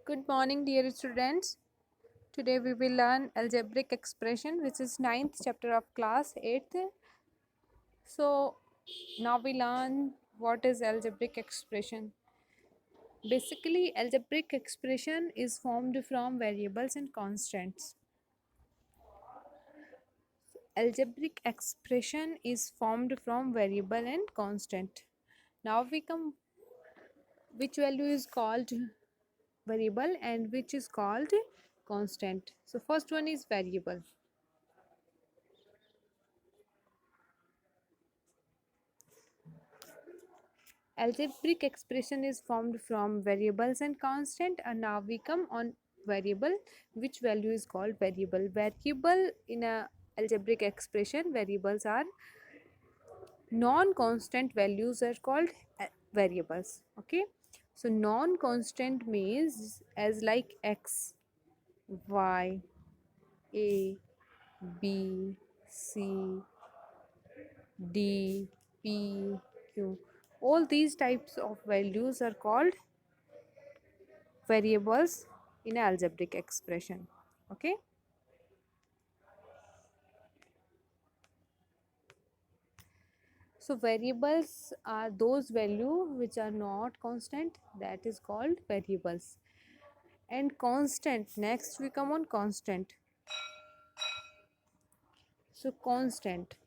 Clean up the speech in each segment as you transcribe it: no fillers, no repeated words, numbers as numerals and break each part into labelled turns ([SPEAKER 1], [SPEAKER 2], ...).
[SPEAKER 1] Good morning, dear students. Today we will learn algebraic expression, which is ninth chapter of class 8th. So now we learn what is algebraic expression. Basically, algebraic expression is formed from variables and constants. Algebraic expression is formed from variable and constant. Now we come which value is called variable and which is called constant. So first one is variable. Algebraic expression is formed from variables and constant, and now we come on variable, which value is called variable. Variable in a algebraic expression, variables are non-constant values are called variables. Okay, so non-constant means as like x, y, a, b, c, d, p, q. All these types of values are called variables in algebraic expression. Okay, so variables are those value which are not constant, that is called variables. And constant, next we come on constant. So constants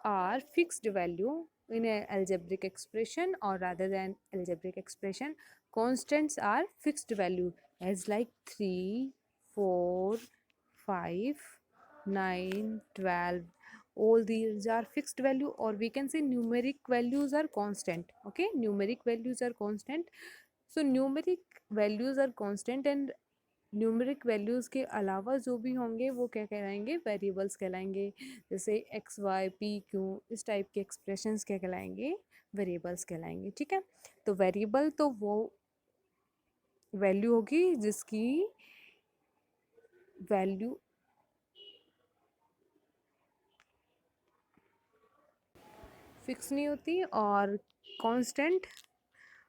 [SPEAKER 1] are fixed value in an algebraic expression, or rather than algebraic expression, constants are fixed value as like 3, 4, 5, 9, 12. All these are fixed value, or we can say numeric values are constant. Okay, numeric values are constant. So numeric values are constant, and numeric values के अलावा जो भी होंगे वो क्या कहलाएंगे, variables कहलाएंगे. जैसे एक्स वाई पी क्यू, इस टाइप के एक्सप्रेशंस क्या कहलाएंगे, वेरिएबल्स कहलाएंगे. ठीक है, तो वेरिएबल तो वो वैल्यू होगी जिसकी वैल्यू फिक्स नहीं होती, और constant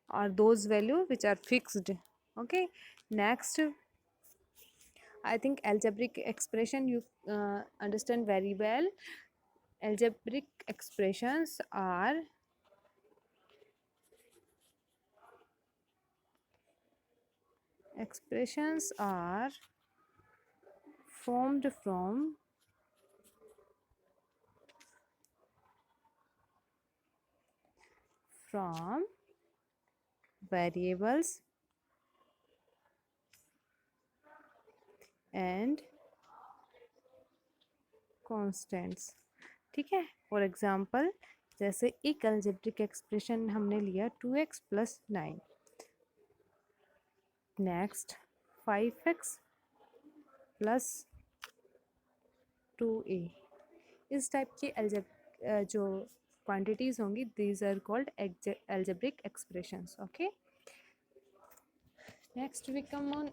[SPEAKER 1] are those value which are fixed. Okay, next I think algebraic expression you understand very well. Algebraic expressions are formed from variables and constants. ठीक है, फॉर एग्जाम्पल जैसे एक अलजेब्रिक एक्सप्रेशन हमने लिया 2x + 9, next 5x + 2a. इस type की जो quantities होंगी, these are called algebraic expressions. Okay, next we come on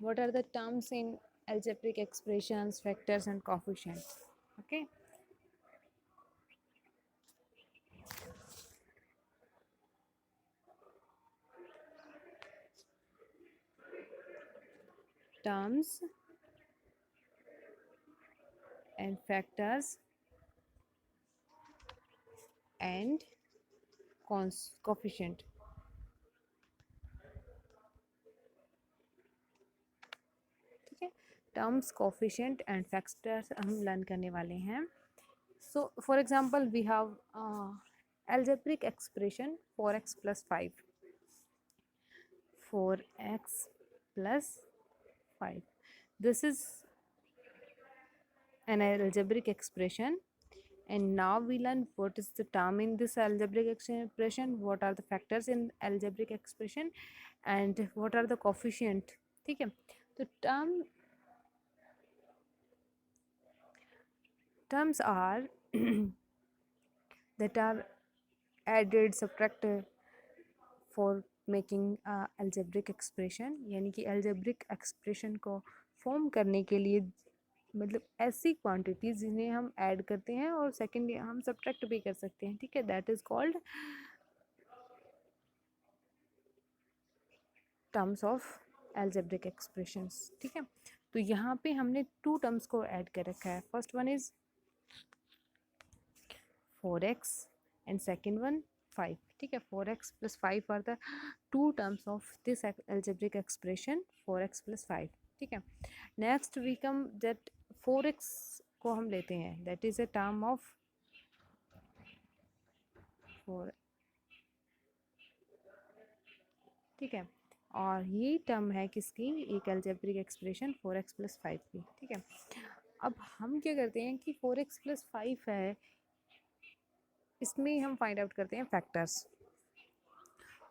[SPEAKER 1] what are the terms in algebraic expressions, factors and coefficients. Okay, terms and factors and coefficient. ठीक है, terms, coefficient and factors हम learn करने वाले हैं. So for example we have algebraic expression 4x + 5, 4x + 5. This is an algebraic expression, and now we learn what is the term in this algebraic expression, what are the factors in algebraic expression, and what are the coefficient. ठीक है, तो terms are that are added, subtracted for making algebraic expression. यानी कि algebraic expression को form करने के लिए मतलब ऐसी क्वांटिटीज जिन्हें हम ऐड करते हैं और सेकेंड हम सब्ट्रैक्ट भी कर सकते हैं, ठीक है, that is called terms of algebraic expressions, ठीक है। तो यहाँ पे हमने टू टर्म्स को ऐड कर रखा है, first one is 4x and second one 5, ठीक है। 4x plus 5 are the two terms of this algebraic expression 4x plus 5, ठीक है। Next we come that 4x को हम लेते हैं, that is a term of 4, ठीक है। और ये टर्म है किसकी, एक एल्जेब्रिक एक्सप्रेशन 4x plus 5 की, ठीक है। अब हम क्या करते हैं कि 4x plus 5 है, इसमें हम फाइंड आउट करते हैं फैक्टर्स।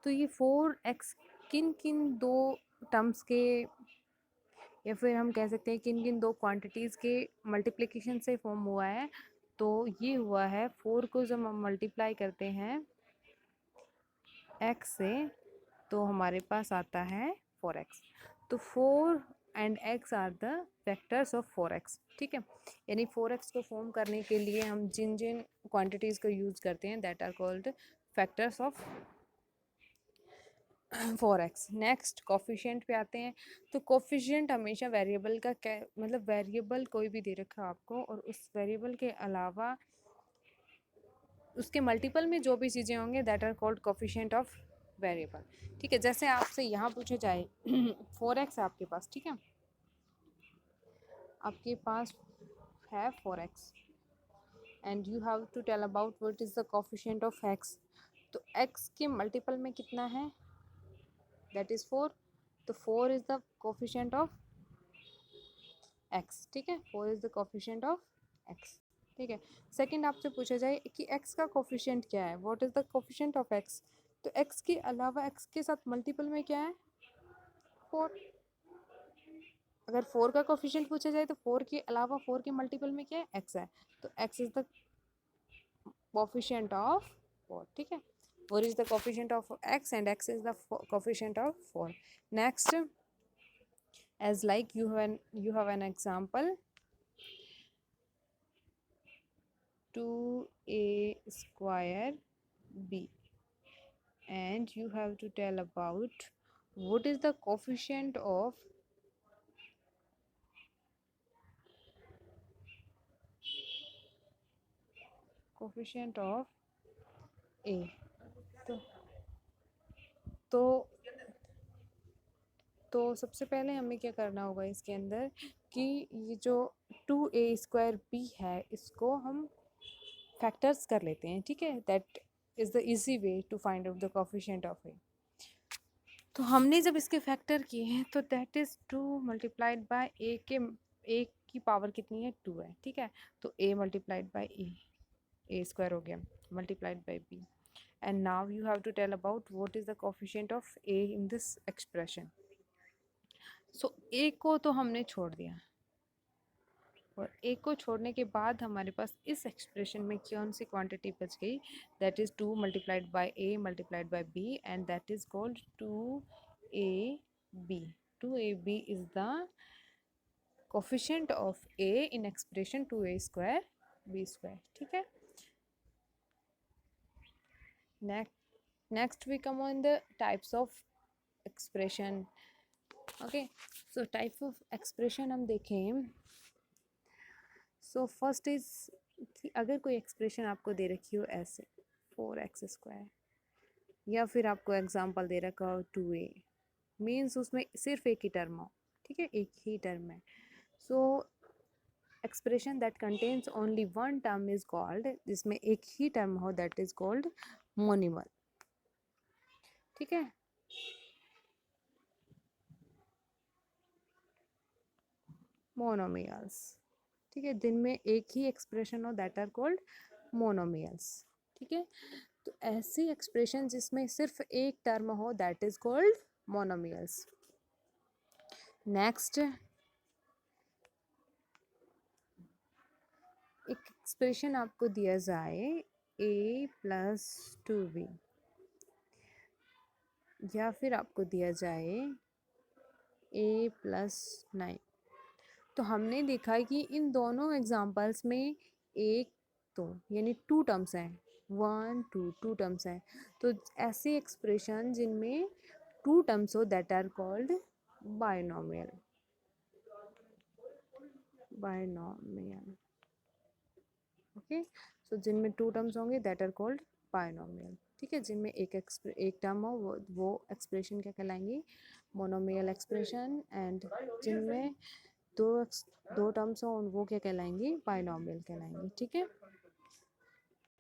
[SPEAKER 1] तो ये 4x किन किन दो टर्म्स के, या फिर हम कह सकते हैं किन किन दो क्वांटिटीज़ के मल्टीप्लिकेशन से फॉर्म हुआ है। तो ये हुआ है 4 को जब हम मल्टीप्लाई करते हैं x से तो हमारे पास आता है 4x। तो 4 and x are the factors of 4x, ठीक है। यानी 4x को फॉर्म करने के लिए हम जिन जिन क्वांटिटीज़ को यूज़ करते हैं that are called factors of 4x। Next coefficient पे आते हैं। तो कोफिशिएंट हमेशा वेरिएबल का क्या मतलब, वेरिएबल कोई भी दे रखा है आपको और उस वेरिएबल के अलावा उसके मल्टीपल में जो भी चीज़ें होंगे that are called coefficient of variable, ठीक है। जैसे आपसे यहाँ पूछा जाए 4x आपके पास, ठीक है, आपके पास है 4x and you have to tell about what is the coefficient of x। तो x के मल्टीपल में कितना है, दैट इज़ 4। तो 4 is the coefficient of x, ठीक है, 4 is the coefficient of x, ठीक है। सेकंड आपसे पूछा जाए कि x का कोफिशिएंट क्या है, what is the coefficient of x। तो x के अलावा x के साथ मल्टीपल में क्या है, 4। अगर 4 का कोफिशिएंट पूछा जाए तो 4 के अलावा 4 के मल्टीपल में क्या है, x है। तो x is the coefficient of 4, ठीक है। 4 is the coefficient of x and x is the coefficient of 4. Next, as like you have an example 2a square b and you have to tell about what is the coefficient of a। तो तो तो सबसे पहले हमें क्या करना होगा इसके अंदर कि ये जो 2a² है इसको हम फैक्टर्स कर लेते हैं, ठीक है। That is the easy way to find out the coefficient of A. तो हमने जब इसके फैक्टर किए हैं तो that is 2 multiplied by A की पावर कितनी है, 2 है, ठीक है। तो a मल्टीप्लाइड बाय a² हो गया multiplied by b। And now you have to tell about what is the coefficient of a in this expression. So a को तो हमने छोड़ दिया और a को छोड़ने के बाद हमारे पास इस एक्सप्रेशन में कौन सी क्वांटिटी बच गई, that is 2 multiplied by a multiplied by b and that is called 2ab। 2ab is the coefficient of a in expression 2a² b², ठीक है। Next we come on the types of expression. Okay, so type of expression हम देखें। So first is कि अगर कोई expression आपको दे रखी हो ऐसे 4x² या फिर आपको एग्जांपल दे रखा हो 2a, मीन्स उसमें सिर्फ एक ही टर्म हो, ठीक है, एक ही टर्म है। सो expression that contains only one term is called, जिसमें एक ही टर्म हो दैट इज कॉल्ड मोनिमल, ठीक है। मोनोमियल्स, ठीक है, दिन में एक ही एक्सप्रेशन हो दैट आर कॉल्ड मोनोमियल्स, ठीक है। तो ऐसी एक्सप्रेशन जिसमें सिर्फ एक टर्म हो that is called monomials. Next, एक एक्सप्रेशन आपको दिया जाए a+2b या फिर आपको दिया जाए a+9, तो हमने देखा है कि इन दोनों एग्जांपल्स में एक तो यानी टू टर्म्स हैं, वन टू टर्म्स हैं। तो ऐसे एक्सप्रेशन जिनमें टू टर्म्स हो that are called binomial. Binomial, okay. So जिनमें टू टर्म्स होंगे दैट आर कॉल्ड बायनॉमियल, ठीक है। जिनमें एक टर्म हो वो एक्सप्रेशन क्या कहलाएंगी, मोनोमियल एक्सप्रेशन। एंड जिनमें दो दो टर्म्स हो वो क्या कहलाएंगी, बायनॉमियल कहलाएंगी, ठीक है।